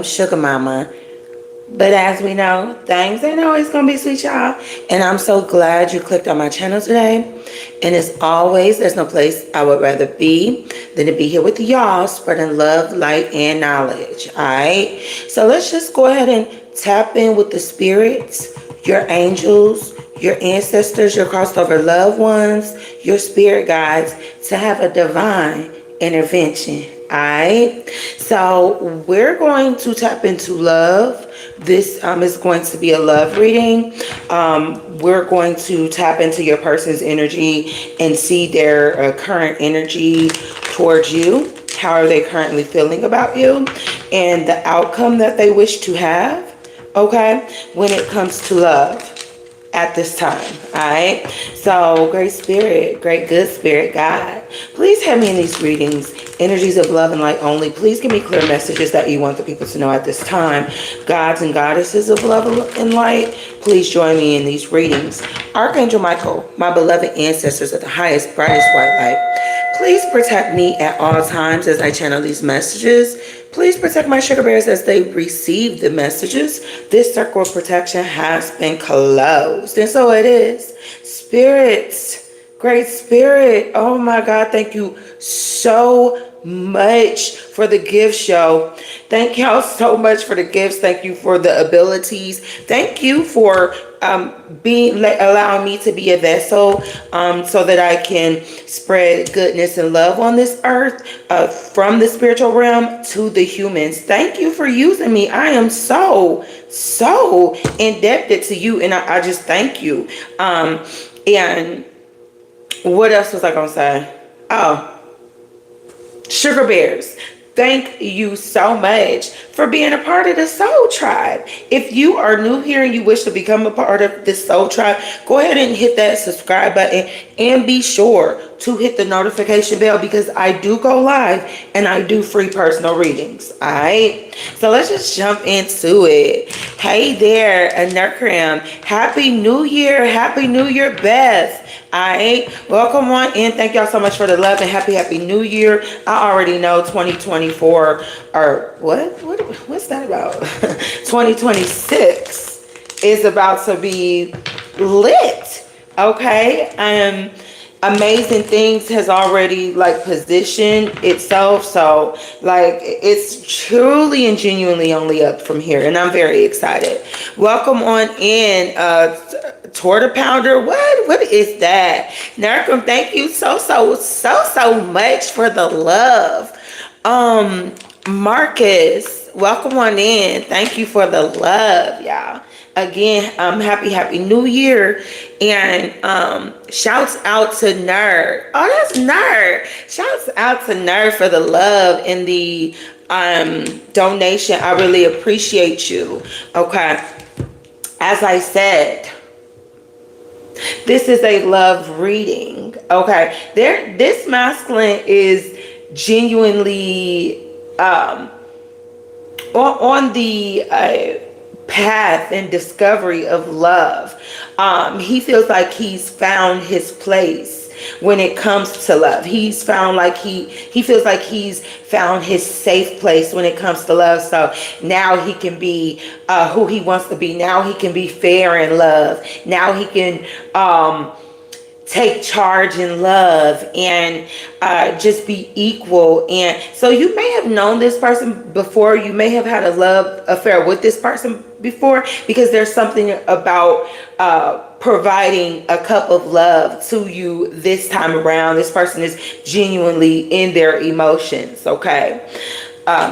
Sugar Mama. But as we know, things ain't always gonna be sweet, y'all. And I'm so glad you clicked on my channel today. And as always, there's no place I would rather be than to be here with y'all, spreading love, light, and knowledge. Alright? So let's just go ahead and tap in with the spirits, your angels, your ancestors, your crossover loved ones, your spirit guides, to have a divine intervention. Alright, so we're going to tap into love. This is going to be a love reading. We're going to tap into your person's energy and see their current energy towards you. How are they currently feeling about you? And the outcome that they wish to have, okay, when it comes to love at this time. All right, so great spirit, great good spirit God, please have me in these readings, energies of love and light only. Please give me clear messages that you want the people to know at this time. Gods and goddesses of love and light, please join me in these readings. Archangel Michael, my beloved ancestors of the highest brightest white light, please protect me at all times as I channel these messages. Please protect my sugar bears as they receive the messages. This circle of protection has been closed. And so it is. Spirits, great spirit. Oh my God, thank you so much for the gift show. Thank y'all so much for the gifts. Thank you for the abilities. Thank you for allowing me to be a vessel, so that I can spread goodness and love on this earth, from the spiritual realm to the humans. Thank you for using me. I am so indebted to you, and I just thank you. And what else was I gonna say? Oh, sugar bears, thank you so much for being a part of the Soul Tribe. If you are new here and you wish to become a part of this Soul Tribe, go ahead and hit that subscribe button and be sure to hit the notification bell, because I do go live and I do free personal readings. All right, so let's just jump into it. Hey there, Anarkram. Happy New Year. Happy New Year, Beth. Alright, welcome on in. Thank y'all so much for the love, and happy New Year. I already know 2024, or what's that about? 2026 is about to be lit. Okay, amazing things has already positioned itself, so it's truly and genuinely only up from here, and I'm very excited. Welcome on in, Torta Pounder. What is that? Narcum, thank you so much for the love. Marcus, welcome on in. Thank you for the love, y'all. Again, happy New Year. And shouts out to Nerd. Oh, that's Nerd. Shouts out to Nerd for the love and the donation. I really appreciate you. Okay, as I said, this is a love reading. Okay, this masculine is genuinely on the path and discovery of love. He feels like he's found his place when it comes to love. He's found he feels like he's found his safe place when it comes to love. So now he can be who he wants to be. Now he can be fair in love. Now he can take charge in love and just be equal. And so you may have known this person before. You may have had a love affair with this person before, because there's something about providing a cup of love to you this time around. This person is genuinely in their emotions. Okay,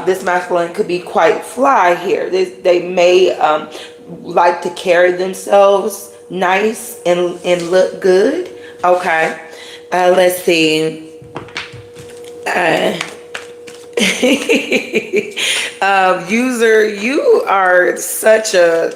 this masculine could be quite fly here. They may like to carry themselves nice and look good. Okay, let's see. User, you are such a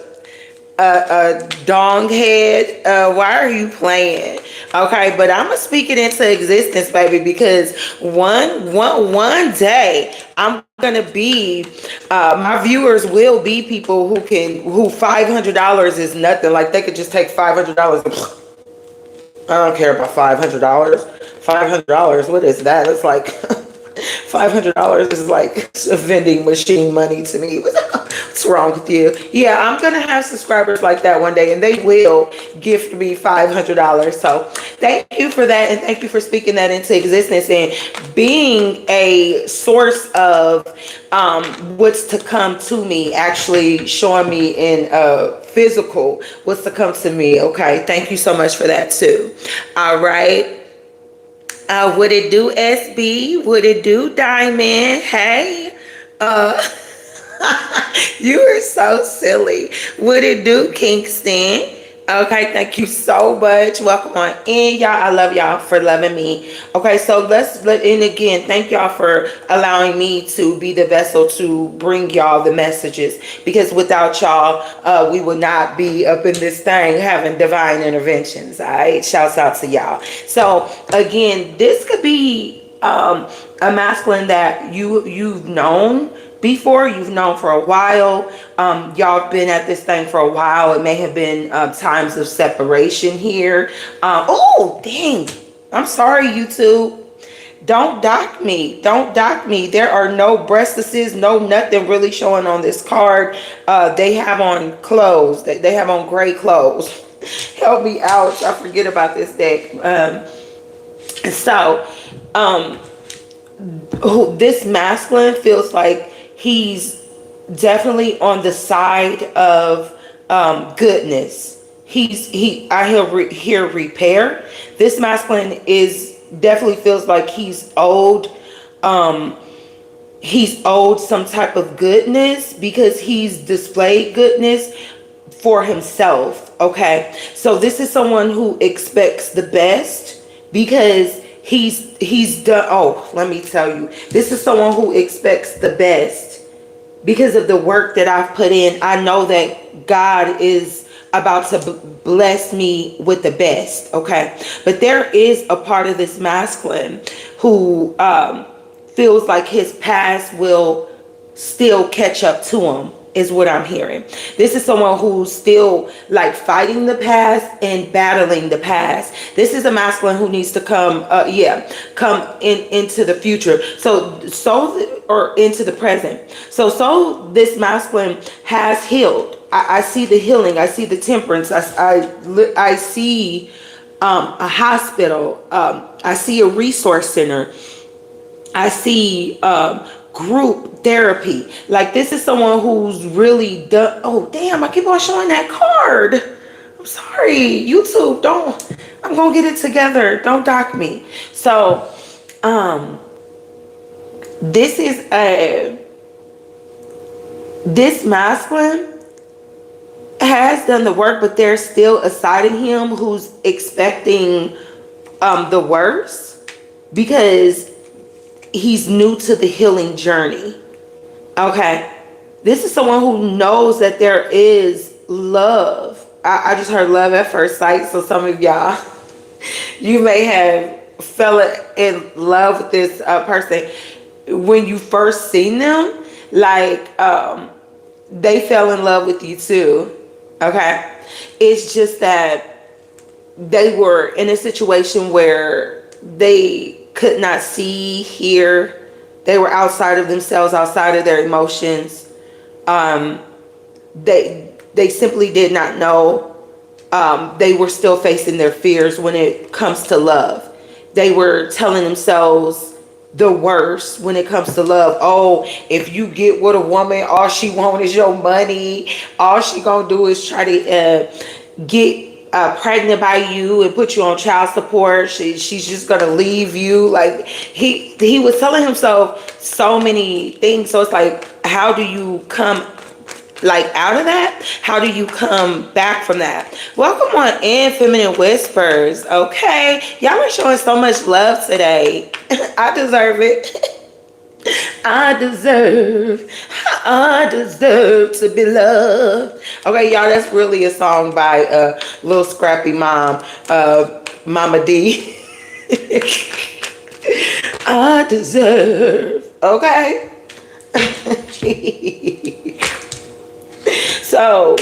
dong head. Why are you playing? Okay, but I'm gonna speak it into existence, baby, because one day I'm gonna be my viewers will be people who $500 is nothing. Like, they could just take $500. I don't care about $500. $500, what is that? It's like $500 is like a vending machine money to me. What's wrong with you? Yeah, I'm gonna have subscribers like that one day, and they will gift me $500. So thank you for that, and thank you for speaking that into existence and being a source of what's to come to me, actually showing me in physical what's to come to me. Okay, thank you so much for that too. All right. What it do, SB? What it do, Diamond? Hey. You are so silly. What it do, Kingston? Okay, thank you so much. Welcome on in, y'all. I love y'all for loving me. Okay, so and again, thank y'all for allowing me to be the vessel to bring y'all the messages, because without y'all, we would not be up in this thing having divine interventions. All right, shouts out to y'all. So again, this could be a masculine that you've known before, you've known for a while. Y'all been at this thing for a while. It may have been times of separation here. Oh dang, I'm sorry, YouTube. Don't dock me. Don't dock me. There are no breastises, no nothing really showing on this card. They have on clothes. They have on gray clothes. Help me out. I forget about this deck. This masculine feels like he's definitely on the side of goodness. I hear repair. This masculine is definitely feels like he's owed some type of goodness, because he's displayed goodness for himself. Okay, so this is someone who expects the best, because he's done. Oh, let me tell you, this is someone who expects the best because of the work that I've put in. I know that God is about to bless me with the best. Okay, but there is a part of this masculine who feels like his past will still catch up to him, is what I'm hearing. This is someone who's still like fighting the past and battling the past. This is a masculine who needs to come into the future. Or into the present. So this masculine has healed. I see the healing. I see the temperance. I see a hospital. I see a resource center. I see group therapy. Like, this is someone who's really done. Oh damn, I keep on showing that card. I'm sorry, YouTube, I'm gonna get it together. Don't dock me. So this masculine has done the work, but there's still a side of him who's expecting the worst, because he's new to the healing journey. Okay, this is someone who knows that there is love. I just heard love at first sight. So some of y'all, you may have fell in love with this person when you first seen them. Like they fell in love with you too. Okay, it's just that they were in a situation where they could not see, hear. They were outside of themselves, outside of their emotions. They simply did not know. They were still facing their fears when it comes to love. They were telling themselves the worst when it comes to love. Oh, if you get with a woman, all she wants is your money. All she gonna do is try to get pregnant by you and put you on child support. She's just gonna leave you. Like, he was telling himself so many things. So it's like, how do you come like out of that? How do you come back from that? Welcome on in, Feminine Whispers. Okay, y'all are showing so much love today. I deserve it. I deserve to be loved. Okay, y'all, that's really a song by Little Scrappy Mom, Mama D. I deserve. Okay. So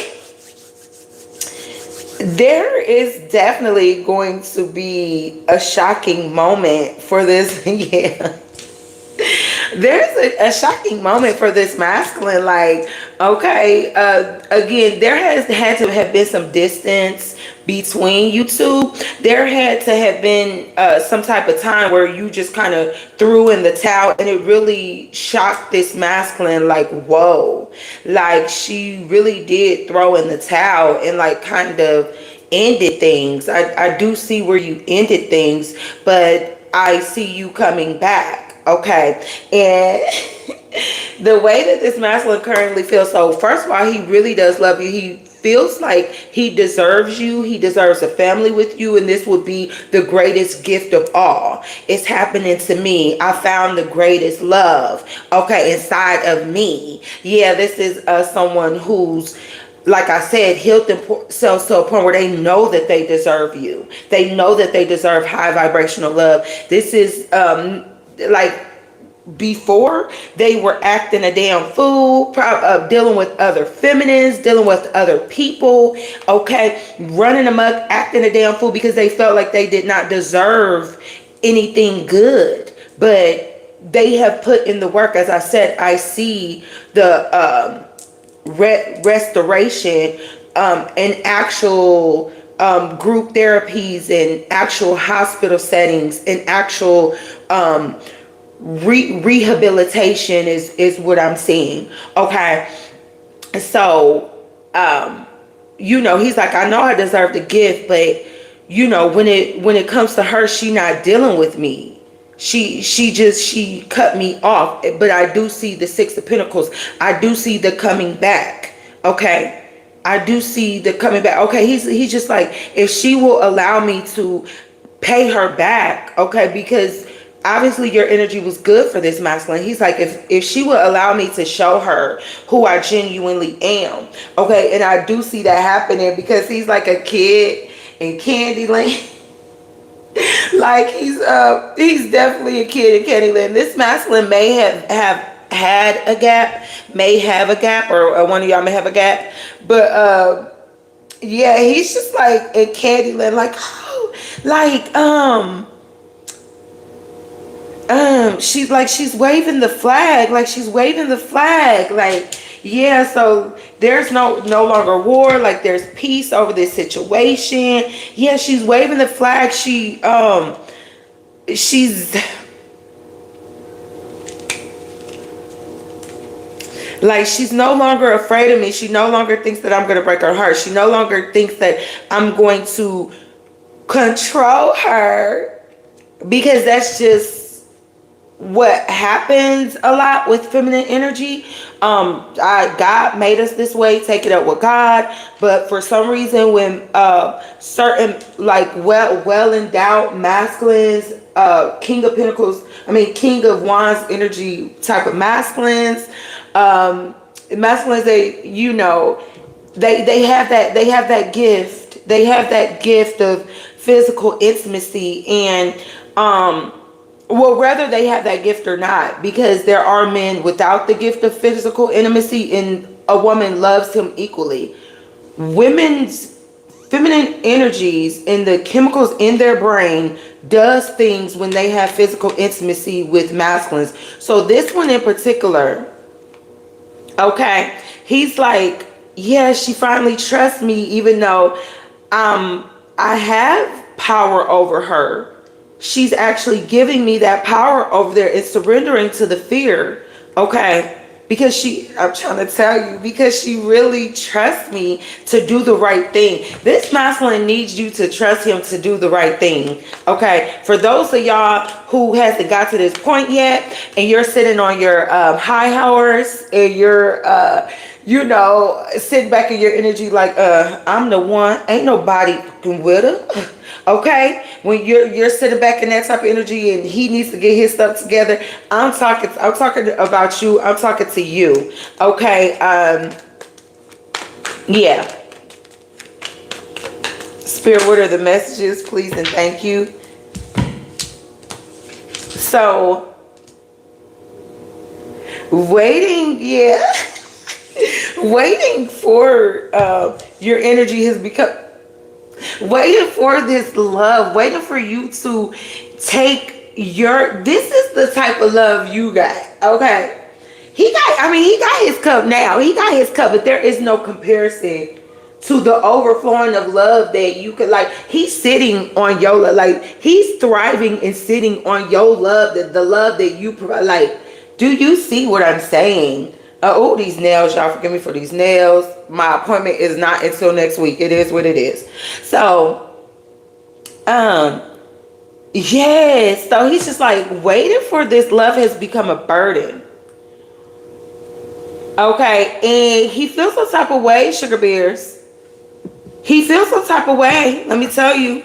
there is definitely going to be a shocking moment for this. Yeah. There's a shocking moment for this masculine. Like, okay, again, there has had to have been some distance between you two. There had to have been some type of time where you just kind of threw in the towel, and it really shocked this masculine. Like, whoa, like she really did throw in the towel and like kind of ended things. I do see where you ended things, but I see you coming back. Okay. And the way that this masculine currently feels, so first of all, he really does love you. He feels like he deserves you. He deserves a family with you. And this would be the greatest gift of all. It's happening to me. I found the greatest love, okay, inside of me. Yeah, this is someone who's, like I said, healed themselves to a point where they know that they deserve you. They know that they deserve high vibrational love. This is like before they were acting a damn fool, dealing with other feminines, dealing with other people, okay, running amok, acting a damn fool because they felt like they did not deserve anything good. But they have put in the work. As I said, I see the restoration and actual group therapies and actual hospital settings and actual rehabilitation is what I'm seeing. Okay, so you know, he's like, I know I deserve the gift, but you know, when it comes to her, she not dealing with me. She cut me off. But I do see the Six of Pentacles. I do see the coming back. Okay, I do see the coming back. Okay, he's just like, if she will allow me to pay her back, okay, because obviously your energy was good for this masculine. He's like, if she would allow me to show her who I genuinely am, okay, and I do see that happening because he's like a kid in Candyland. Like he's definitely a kid in Candyland. This masculine may have had a gap, may have a gap, or one of y'all may have a gap, but yeah, he's just like in Candyland, like, oh, like she's waving the flag, like, yeah, so there's no longer war, like there's peace over this situation. Yeah, she's waving the flag. She's like, she's no longer afraid of me. She no longer thinks that I'm going to break her heart. She no longer thinks that I'm going to control her, because that's just what happens a lot with feminine energy. God made us this way. Take it up with God. But for some reason, when certain like well endowed masculines, King of Pentacles, King of Wands energy type of masculines, masculines, they, you know, they have that gift. They have that gift of physical intimacy, and well, whether they have that gift or not, because there are men without the gift of physical intimacy, and a woman loves him equally. Women's feminine energies and the chemicals in their brain does things when they have physical intimacy with masculines. So this one in particular, okay, he's like, yeah, she finally trusts me, even though I have power over her. She's actually giving me that power over there and surrendering to the fear, okay? Because I'm trying to tell you, because she really trusts me to do the right thing. This masculine needs you to trust him to do the right thing, okay? For those of y'all who hasn't got to this point yet, and you're sitting on your high horse, and you're you know, sitting back in your energy like, I'm the one, ain't nobody fucking with her. Okay, when you're sitting back in that type of energy and he needs to get his stuff together, I'm talking about you. I'm talking to you. Okay, yeah. Spirit, what are the messages, please and thank you? So, waiting, yeah. Waiting for your energy has become, waiting for this love, waiting for you to take this is the type of love you got, okay? He got his cup now. He got his cup, but there is no comparison to the overflowing of love that you could, like, he's sitting on your love. Like, he's thriving and sitting on your love, the love that you provide. Like, do you see what I'm saying? Oh, these nails, y'all forgive me for these nails. My appointment is not until next week. It is what it is. So, yes. So he's just like, waiting for this love has become a burden. Okay, and he feels some type of way, sugar bears. He feels some type of way, let me tell you.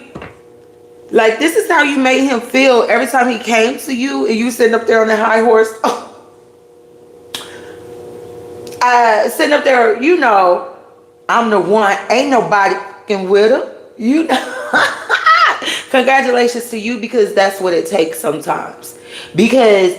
Like, this is how you made him feel every time he came to you and you sitting up there on the high horse. Sitting up there, you know, I'm the one. Ain't nobody fucking with him. You know. Congratulations to you, because that's what it takes sometimes. Because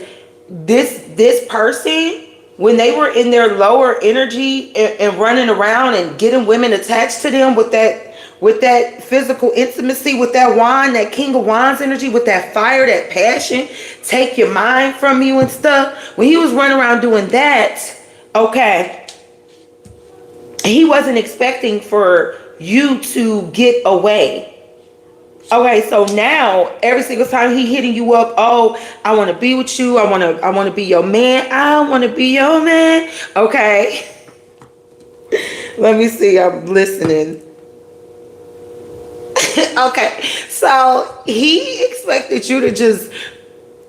this person, when they were in their lower energy and running around and getting women attached to them with that physical intimacy, with that wine, that King of Wands energy, with that fire, that passion, take your mind from you and stuff. When he was running around doing that, okay, he wasn't expecting for you to get away. Okay, so now every single time he hitting you up, oh, I want to be with you. I want to be your man. I want to be your man. Okay. Let me see. I'm listening. Okay. So he expected you to just,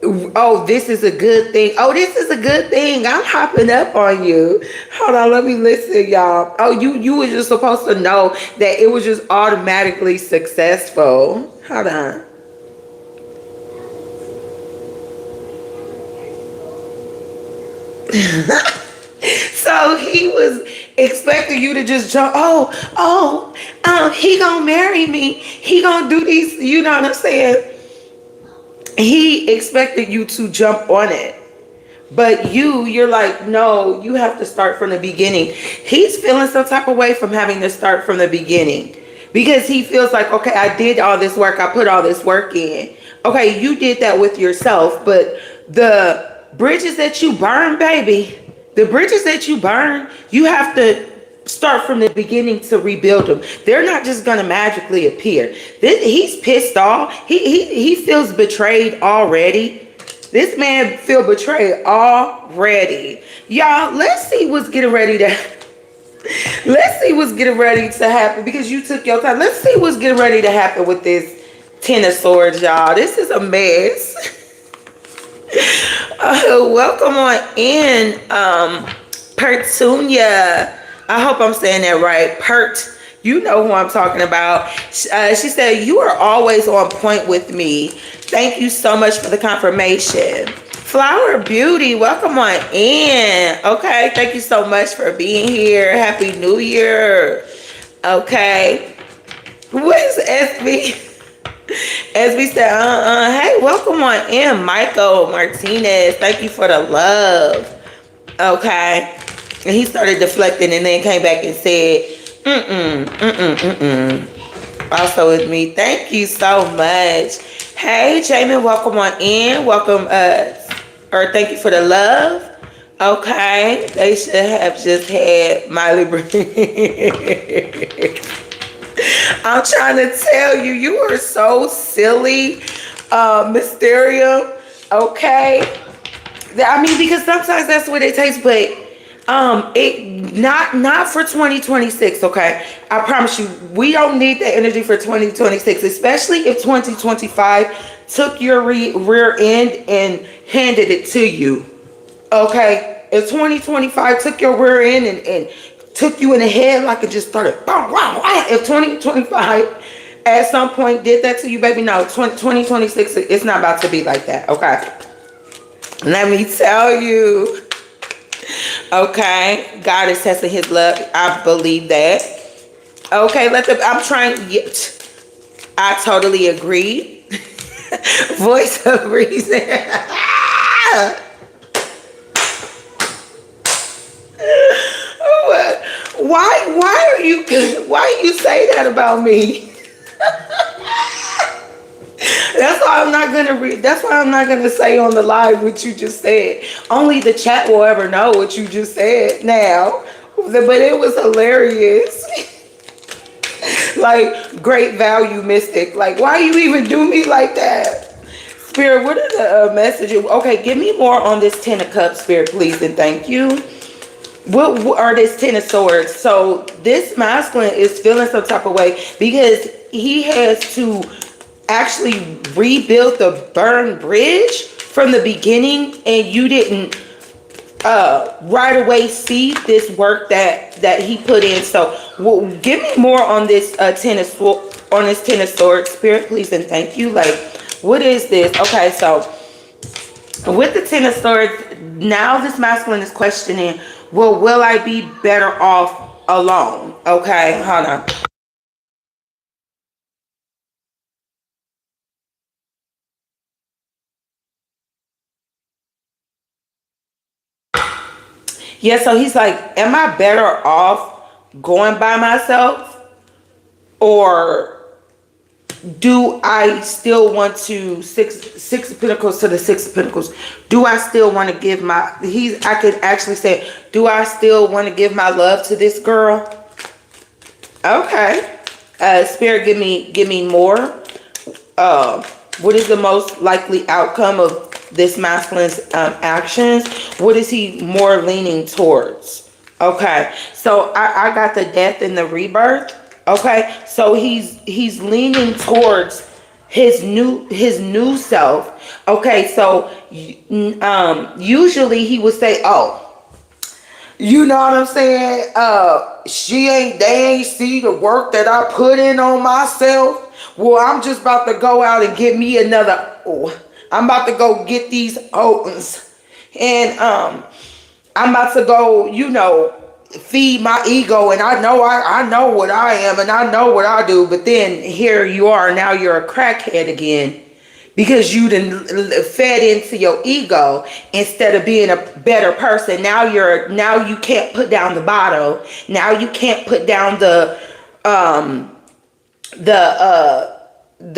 oh, this is a good thing. Oh, this is a good thing. I'm hopping up on you. Hold on, let me listen, y'all. Oh, you were just supposed to know that it was just automatically successful. Hold on. So he was expecting you to just jump. He gonna marry me. He gonna do these. You know what I'm saying? He expected you to jump on it. But you're like, no, you have to start from the beginning. He's feeling some type of way from having to start from the beginning. Because he feels like, okay, I did all this work. I put all this work in. Okay, you did that with yourself. But the bridges that you burn, baby, the bridges that you burn, you have to start from the beginning to rebuild them. They're not just gonna magically appear. He's pissed off. He feels betrayed already. This man feel betrayed already. Y'all, let's see what's getting ready to happen, because you took your time. Let's see what's getting ready to happen with this Ten of Swords, y'all. This is a mess. Welcome on in, Pertunia. I hope I'm saying that right. Pert, you know who I'm talking about. She said, you are always on point with me. Thank you so much for the confirmation. Flower Beauty, welcome on in. Okay, thank you so much for being here. Happy New Year. Okay. What is SB? SB said, hey, welcome on in, Michael Martinez. Thank you for the love. Okay. And he started deflecting and then came back and said, also with me. Thank you so much. Hey, Chime, welcome on in. Welcome, or thank you for the love. Okay. They should have just had Miley I'm trying to tell you, you are so silly, Mysterium. Okay. I mean, because sometimes that's what it takes, but it not for 2026. Okay, I promise you, we don't need that energy for 2026, especially if 2025 took your rear end and handed it to you. Okay, if 2025 took your rear end and took you in the head like it just started, if 2025 at some point did that to you, baby, no, 2026, it's not about to be like that. Okay, let me tell you. Okay, God is testing his love. I believe that. Okay, I'm trying. I totally agree. Voice of reason. Why you say that about me? That's why I'm not gonna read. That's why I'm not gonna say on the live what you just said. Only the chat will ever know what you just said now. But it was hilarious. Like, great value, Mystic. Like, why you even do me like that? Spirit, what are the messages? Okay, give me more on this Ten of Cups, Spirit, please, and thank you. What are this Ten of Swords? So this masculine is feeling some type of way because he has to actually rebuild the burned bridge from the beginning, and you didn't right away see this work that he put in. So give me more on this Ten of Swords, Spirit, please, and thank you. Like, what is this? Okay, so with the Ten of Swords, now this masculine is questioning, well, will I be better off alone? Okay, hold on. Yeah, so he's like, am I better off going by myself? Or do I still want to six of Pentacles to the Six of Pentacles? Do I still want to give my I could actually say, do I still want to give my love to this girl? Okay. Spirit, give me more. What is the most likely outcome of this masculine's actions? What is he more leaning towards? Okay, so I got the Death and the Rebirth. Okay, so he's leaning towards his new self. Okay, so usually he would say, oh, you know what I'm saying? They ain't see the work that I put in on myself. Well, I'm just about to go out and get me another. Oh, I'm about to go get these Otons. And I'm about to go, feed my ego. And I know what I am and I know what I do. But then here you are. Now you're a crackhead again. Because you done fed into your ego instead of being a better person. Now you can't put down the bottle. Now you can't put down the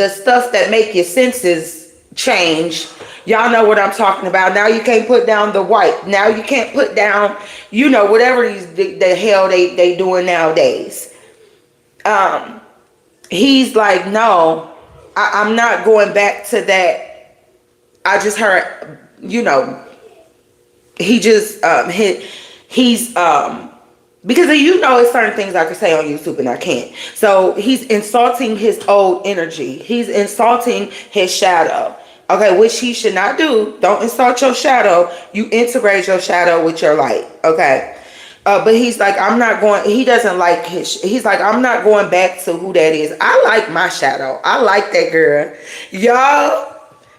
stuff that make your senses change. Y'all know what I'm talking about. Now you can't put down the white. Now you can't put down, whatever the hell they doing nowadays. He's like, no. I'm not going back to that. I just heard, he just he's because it's certain things I can say on YouTube and I can't. So he's insulting his old energy. He's insulting his shadow. Okay, which he should not do. Don't insult your shadow. You integrate your shadow with your light. Okay. But he's like, he doesn't like he's like, I'm not going back to who that is. I like my shadow. I like that girl. Y'all,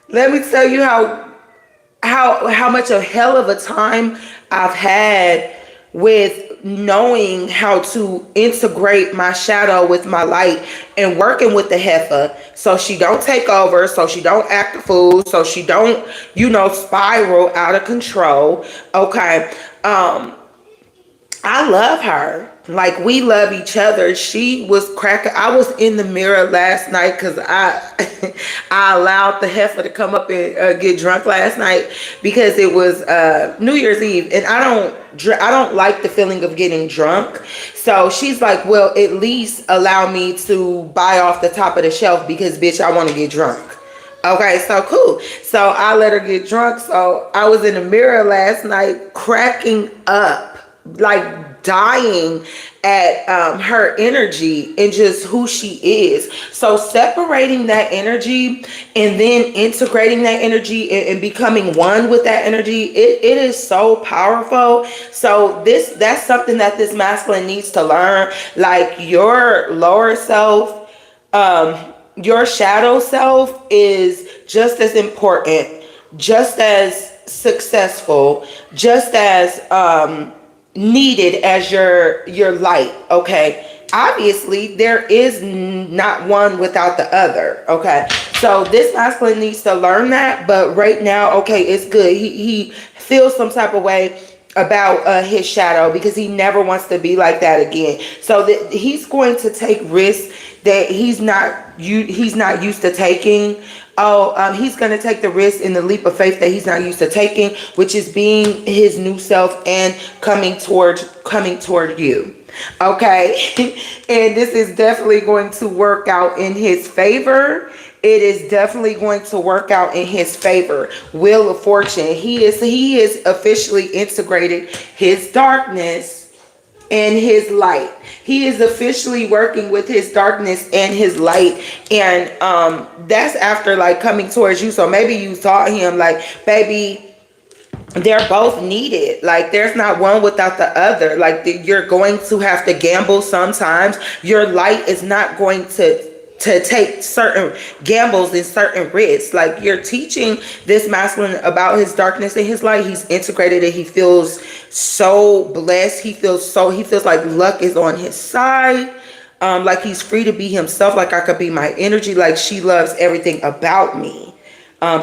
let me tell you how much a hell of a time I've had with knowing how to integrate my shadow with my light and working with the heifer so she don't take over, so she don't act a fool, so she don't, spiral out of control. Okay. I love her. Like, we love each other. She was cracking. I was in the mirror last night because I allowed the heifer to come up and get drunk last night because it was New Year's Eve, and I don't like the feeling of getting drunk. So she's like, well, at least allow me to buy off the top of the shelf because, bitch, I want to get drunk. Okay, so cool. So I let her get drunk. So I was in the mirror last night cracking up, like dying at her energy and just who she is. So separating that energy and then integrating that energy and becoming one with that energy, it is so powerful. So that's something that this masculine needs to learn. Like, your lower self, your shadow self is just as important, just as successful, just as needed as your light. Okay, obviously there is not one without the other. Okay, so this masculine needs to learn that. But right now, okay, it's good. He feels some type of way about his shadow, because he never wants to be like that again. So that he's going to take risks that he's not used to taking. He's going to take the risk in the leap of faith that he's not used to taking, which is being his new self and coming toward you. Okay. And this is definitely going to work out in his favor. It is definitely going to work out in his favor. Wheel of Fortune. He is officially integrated his darkness and his light. He is officially working with his darkness and his light. And that's after like coming towards you. So maybe you thought him like, baby, they're both needed. Like there's not one without the other. Like you're going to have to gamble sometimes. Your light is not going to take certain gambles and certain risks. Like you're teaching this masculine about his darkness and his light. He's integrated it. He feels so blessed. He feels like luck is on his side. Like he's free to be himself. Like I could be my energy. Like she loves everything about me.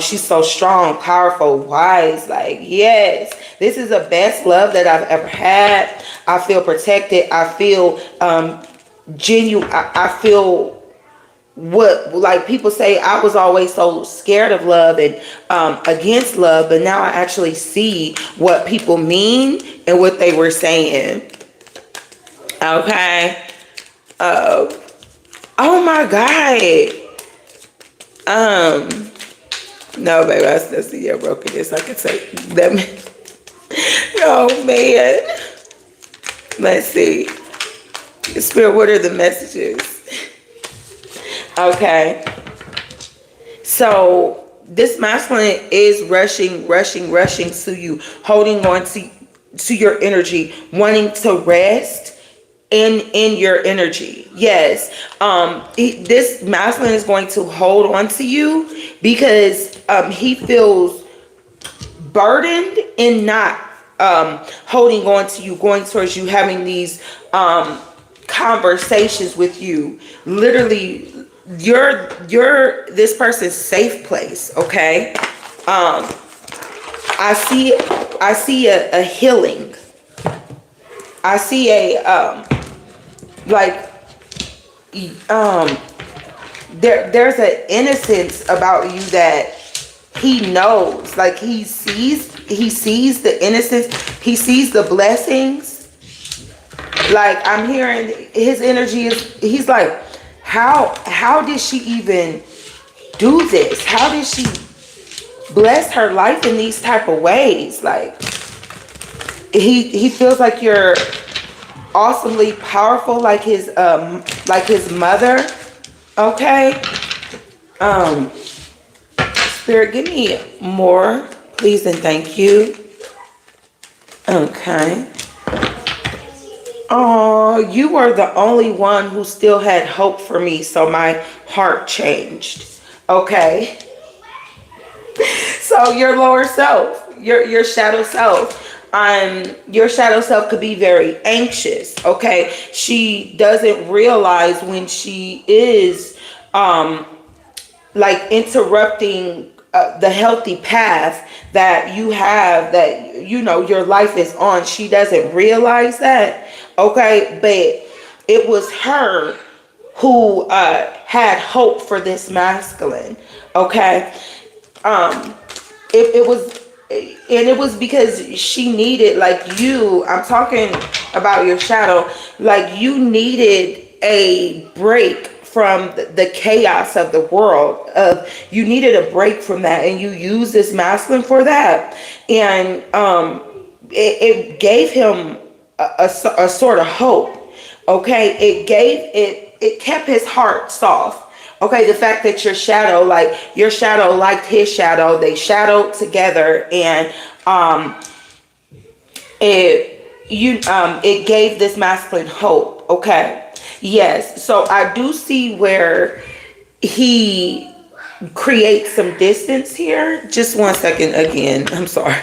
She's so strong, powerful, wise. Like, yes, this is the best love that I've ever had. I feel protected. I feel genuine. I feel what, like people say, I was always so scared of love and against love, but now I actually see what people mean and what they were saying. Okay. Oh my God. No, baby, I still see your brokenness. I can say that. Oh man. Let's see. Spirit, what are the messages? Okay. So this masculine is rushing to you, holding on to your energy, wanting to rest in your energy. Yes. This masculine is going to hold on to you because he feels burdened in not holding on to you, going towards you, having these conversations with you. Literally, you're this person's safe place. Okay. I see a healing. I see a there's an innocence about you that he knows. Like he sees the innocence, he sees the blessings. Like I'm hearing his energy is, he's like, how did she even do this? How did she bless her life in these type of ways? Like he feels like you're awesomely powerful, like his mother. Okay. Spirit, give me more, please and thank you. Okay. Oh, you were the only one who still had hope for me, so my heart changed. Okay. So your lower self, your shadow self, your shadow self could be very anxious. Okay. She doesn't realize when she is like interrupting the healthy path that you have, that your life is on. She doesn't realize that. Okay. But it was her who had hope for this masculine. Okay. It was because she needed, like you, I'm talking about your shadow, like you needed a break from the chaos of the world. You needed a break from that, and you used this masculine for that. And it gave him a sort of hope. Okay. It kept his heart soft. Okay, the fact that your shadow liked his shadow, they shadowed together, and it gave this masculine hope. Okay, yes. So I do see where he creates some distance here. Just 1 second again. I'm sorry.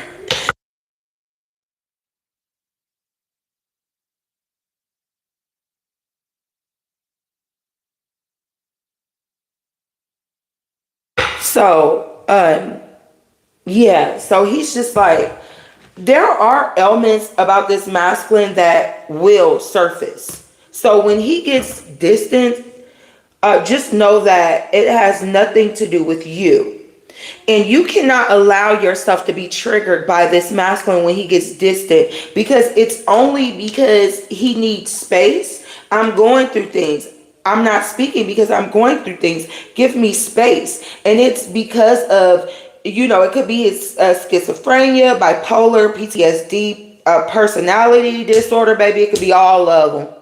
So yeah. So he's just like, there are elements about this masculine that will surface. So when he gets distant, just know that it has nothing to do with you. And you cannot allow yourself to be triggered by this masculine when he gets distant, because it's only because he needs space. I'm going through things. I'm not speaking because I'm going through things. Give me space. And it's because of, it could be his schizophrenia, bipolar, PTSD, personality disorder, baby. It could be all of them.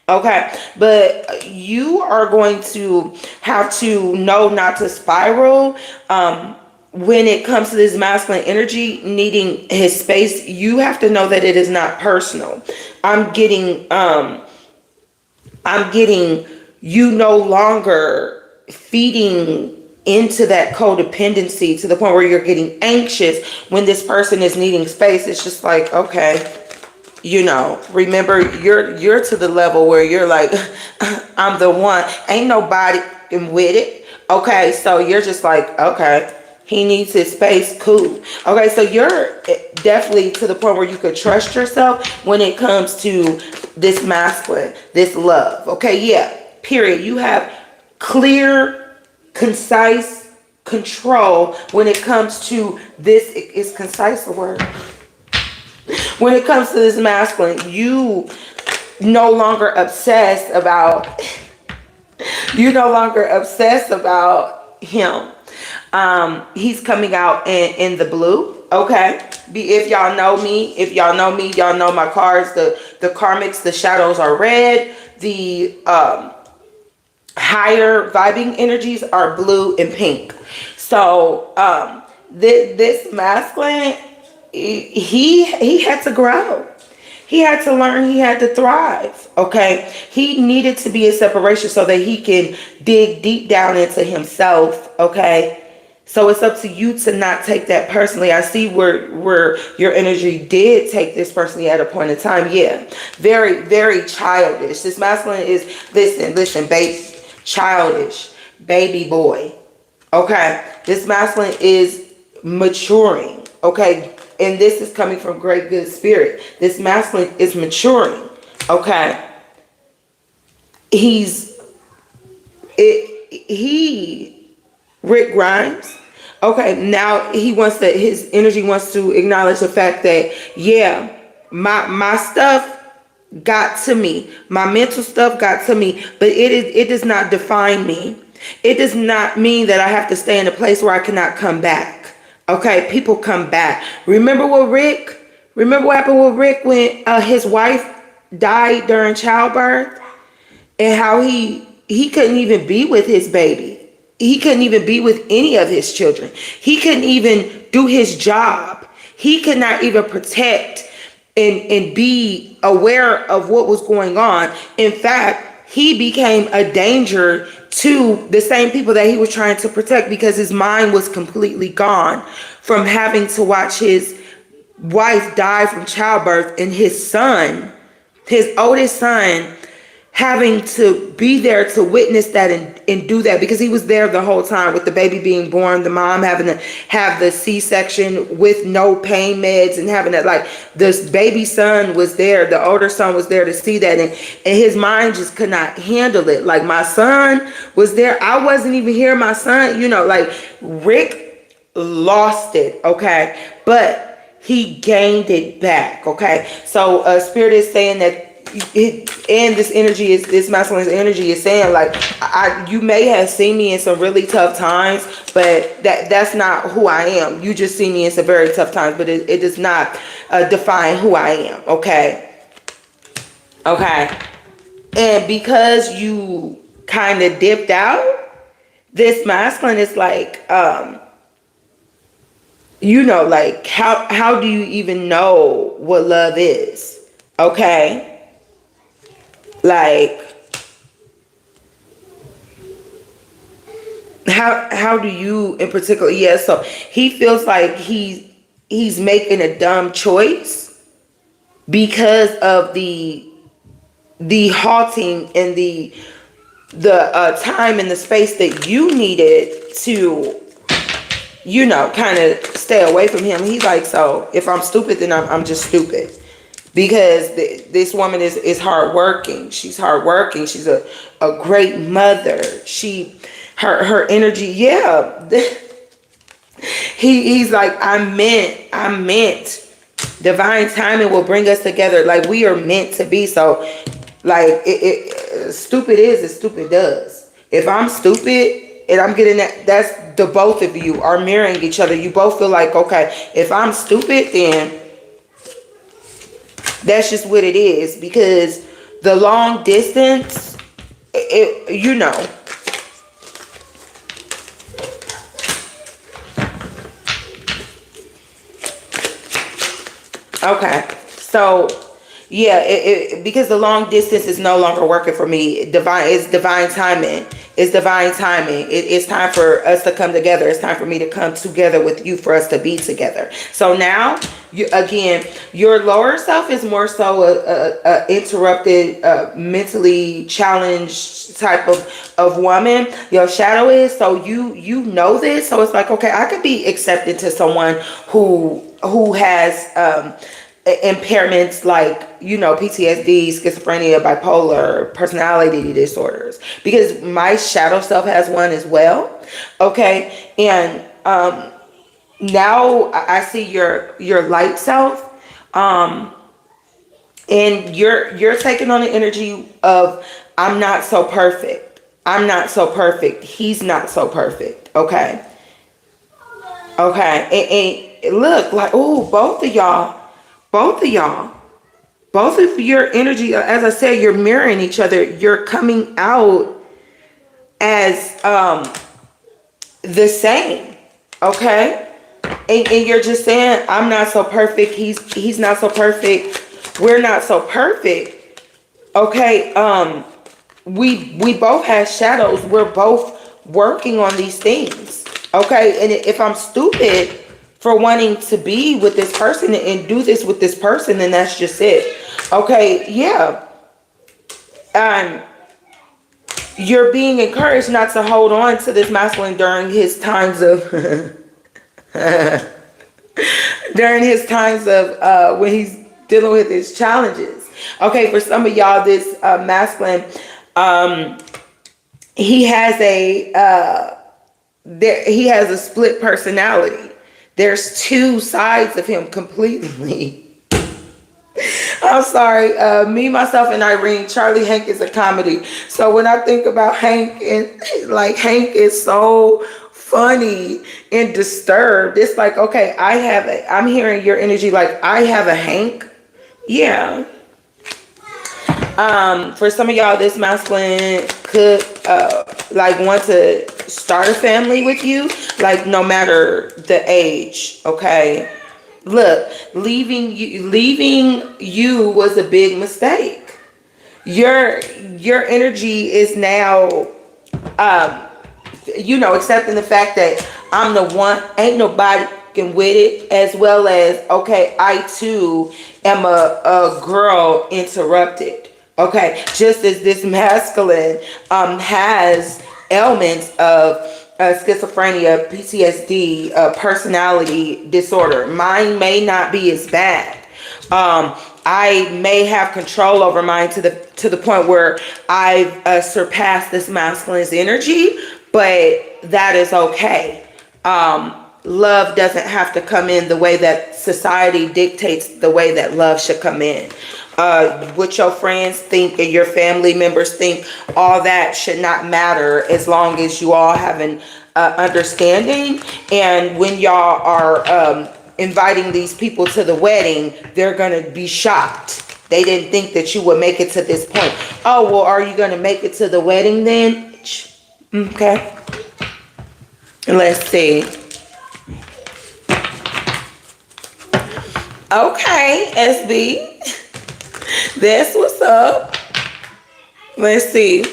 Okay, but you are going to have to know not to spiral. When it comes to this masculine energy needing his space, you have to know that it is not personal. I'm getting you no longer feeding into that codependency to the point where you're getting anxious when this person is needing space. It's just like, okay, remember, you're to the level where you're like, I'm the one, ain't nobody with it. Okay, so you're just like, okay, he needs his space, cool. Okay, so you're definitely to the point where you could trust yourself when it comes to this masculine, this love. Okay, yeah, period. You have clear, concise control when it comes to this. Is concise a word? When it comes to this masculine, you no longer obsessed about him. He's coming out in the blue. Okay. If y'all know me, y'all know my cards. The karmics, the shadows are red. The higher vibing energies are blue and pink. So this masculine, he had to grow. He had to learn. He had to thrive. Okay. He needed to be in separation so that he can dig deep down into himself. Okay. So it's up to you to not take that personally. I see where your energy did take this personally at a point in time. Yeah. Very, very childish. This masculine is, listen, baby, childish, baby boy. Okay. This masculine is maturing. Okay. And this is coming from great good spirit. This masculine is maturing. Okay. Rick Grimes. Okay, now his energy wants to acknowledge the fact that, yeah, my stuff got to me. My mental stuff got to me, but it does not define me. It does not mean that I have to stay in a place where I cannot come back. Okay, people come back. Remember what happened with Rick when his wife died during childbirth, and how he couldn't even be with his baby. He couldn't even be with any of his children. He couldn't even do his job. He could not even protect and be aware of what was going on. In fact, he became a danger to the same people that he was trying to protect, because his mind was completely gone from having to watch his wife die from childbirth, and his son, his oldest son, having to be there to witness that and do that, because he was there the whole time with the baby being born, the mom having to have the C-section with no pain meds, and having that, like, this baby son was there, the older son was there to see that, and his mind just could not handle it. Like, my son was there, I wasn't even here, my son, like, Rick lost it, okay, but he gained it back, okay. So Spirit is saying that this masculine energy is saying, like, you may have seen me in some really tough times, but that's not who I am. You just see me in some very tough times, but it does not define who I am. Okay. And because you kind of dipped out, this masculine is like, like, how do you even know what love is? Okay. Like, how do you in particular? Yeah, so he feels like he's making a dumb choice because of the halting and the time and the space that you needed to kind of stay away from him. He's like, so if I'm stupid, then I'm just stupid. Because this woman is hardworking. She's hardworking. She's a great mother. Her energy, yeah. He's like, I'm meant. Divine timing will bring us together. Like, we are meant to be. So, like, stupid is as stupid does. If I'm stupid and I'm getting that's the both of you are mirroring each other. You both feel like, okay, if I'm stupid, then that's just what it is. Because the long distance, Okay, so yeah, because the long distance is no longer working for me. It's divine timing. It's divine timing. It's time for us to come together. It's time for me to come together with you, for us to be together. So now, your lower self is more so a interrupted, mentally challenged type of woman. Your shadow is, so you know this. So it's like, okay, I could be accepted to someone who has impairments like, PTSD, schizophrenia, bipolar, personality disorders, because my shadow self has one as well. Okay. And now I see your light self, and you're taking on the energy of, I'm not so perfect. I'm not so perfect. He's not so perfect. Okay. And look, like, oh, both of your energy, as I said, you're mirroring each other. You're coming out as the same. Okay. And you're just saying, I'm not so perfect. He's not so perfect. We're not so perfect. Okay. We both have shadows. We're both working on these things. Okay. And if I'm stupid for wanting to be with this person and do this with this person, then that's just it. Okay. Yeah. You're being encouraged not to hold on to this masculine during his times of when he's dealing with his challenges. Okay, for some of y'all, this masculine, he has a split personality. There's two sides of him completely. I'm sorry, me, myself, and Irene, Charlie Hank is a comedy. So when I think about Hank, and like, Hank is so funny and disturbed. It's like, okay, I'm hearing your energy like, I have a Hank. Yeah. For some of y'all, this masculine could like want to start a family with you, like, no matter the age. Okay. Look, leaving you was a big mistake. Your energy is now accepting the fact that I'm the one, ain't nobody can with it, as well as, okay, I too am a girl interrupted. Okay, just as this masculine has ailments of schizophrenia, PTSD, personality disorder. Mine may not be as bad. I may have control over mine to the point where I've surpassed this masculine's energy, but that is okay. Love doesn't have to come in the way that society dictates the way that love should come in. What your friends think and your family members think, all that should not matter, as long as you all have an understanding. And when y'all are inviting these people to the wedding, they're going to be shocked. They didn't think that you would make it to this point. Oh, well, are you going to make it to the wedding then? Okay. Let's see. Okay, SB. That's what's up. Let's see.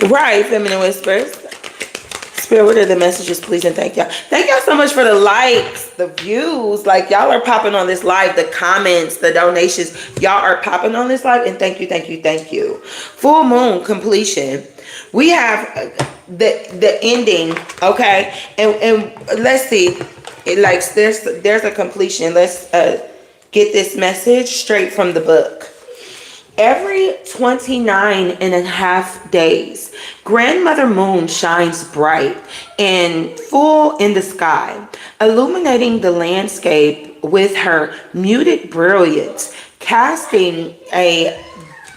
Right, Feminine Whispers. Spirit, what are the messages, please, and thank y'all. Thank y'all so much for the likes, the views. Like, y'all are popping on this live, the comments, the donations. Y'all are popping on this live, and thank you, thank you, thank you. Full moon completion. We have the ending, okay? And let's see. It like there's a completion. Let's get this message straight from the book. Every 29 and a half days, Grandmother Moon shines bright and full in the sky, illuminating the landscape with her muted brilliance, casting a...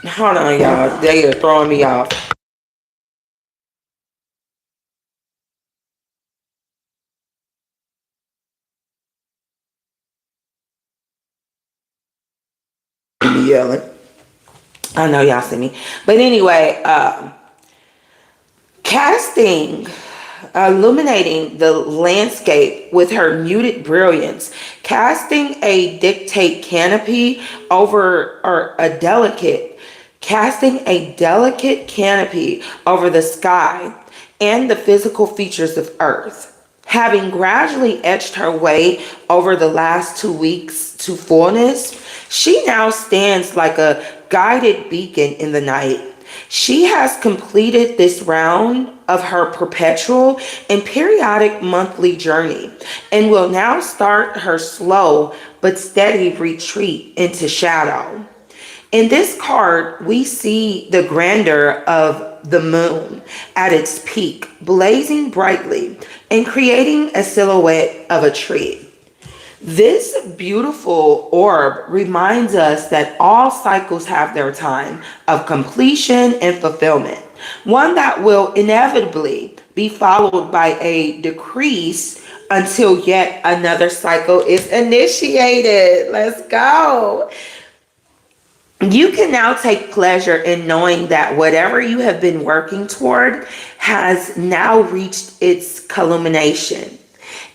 Hold on, y'all. They are throwing me off. Yelling. I know y'all see me. But anyway, casting, illuminating the landscape with her muted brilliance, casting a dictate canopy over, or a delicate, casting a delicate canopy over the sky and the physical features of Earth. Having gradually edged her way over the last 2 weeks to fullness, she now stands like a guided beacon in the night. She has completed this round of her perpetual and periodic monthly journey and will now start her slow but steady retreat into shadow. In this card, we see the grandeur of the moon at its peak, blazing brightly and creating a silhouette of a tree. This beautiful orb reminds us that all cycles have their time of completion and fulfillment, one that will inevitably be followed by a decrease until yet another cycle is initiated. Let's go. You can now take pleasure in knowing that whatever you have been working toward has now reached its culmination.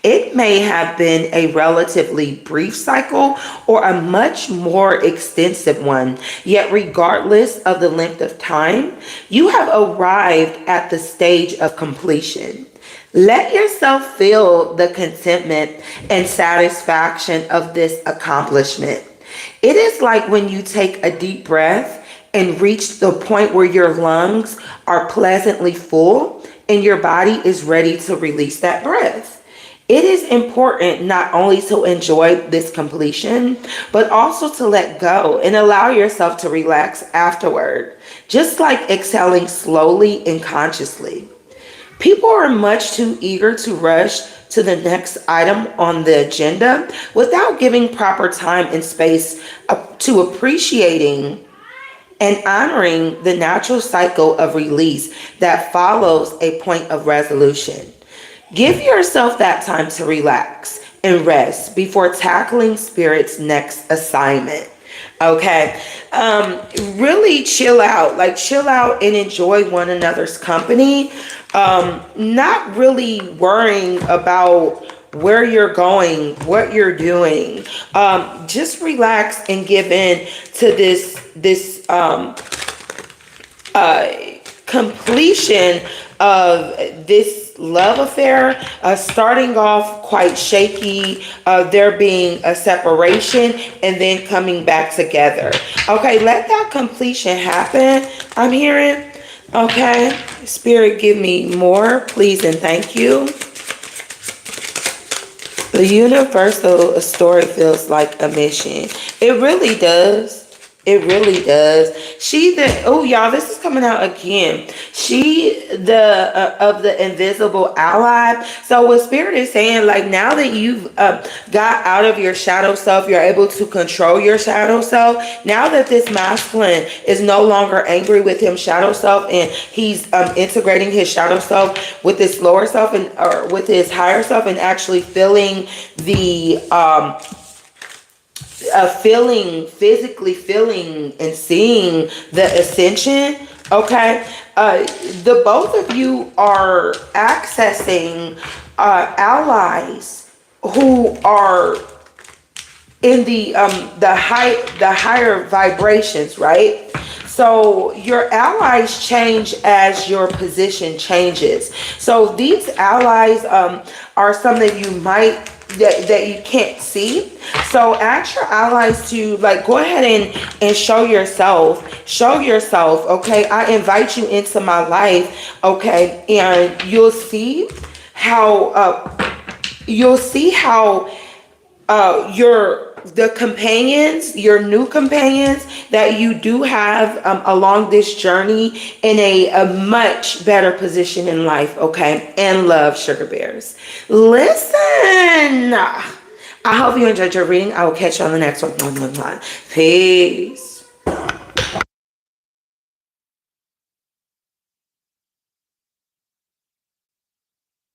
It may have been a relatively brief cycle or a much more extensive one, yet regardless of the length of time, you have arrived at the stage of completion. Let yourself feel the contentment and satisfaction of this accomplishment. It is like when you take a deep breath and reach the point where your lungs are pleasantly full and your body is ready to release that breath. It is important not only to enjoy this completion, but also to let go and allow yourself to relax afterward, just like exhaling slowly and consciously. People are much too eager to rush to the next item on the agenda without giving proper time and space to appreciating and honoring the natural cycle of release that follows a point of resolution. Give yourself that time to relax and rest before tackling Spirit's next assignment. Okay. Really chill out. Like, chill out and enjoy one another's company. Not really worrying about where you're going, what you're doing. Just relax and give in to this completion of this love affair, starting off quite shaky, there being a separation and then coming back together. Okay, let that completion happen, I'm hearing. Okay, Spirit, give me more, please and thank you. The universal story feels like a mission. It really does. It really does. Oh y'all, this is coming out again. Of the invisible ally. So what Spirit is saying, like, now that you've got out of your shadow self, you're able to control your shadow self. Now that this masculine is no longer angry with him shadow self, and he's integrating his shadow self with his lower self or with his higher self, and actually feeling the physically feeling and seeing the ascension. Okay, the both of you are accessing allies who are in the higher vibrations, right? So your allies change as your position changes. So these allies are some that you might that you can't see. So ask your allies to like go ahead and show yourself. Show yourself, okay? I invite you into my life, okay? And you'll see how your new companions that you do have along this journey in a much better position in life, okay? And love, sugar bears. Listen, I hope you enjoyed your reading. I will catch you on the next one. Peace.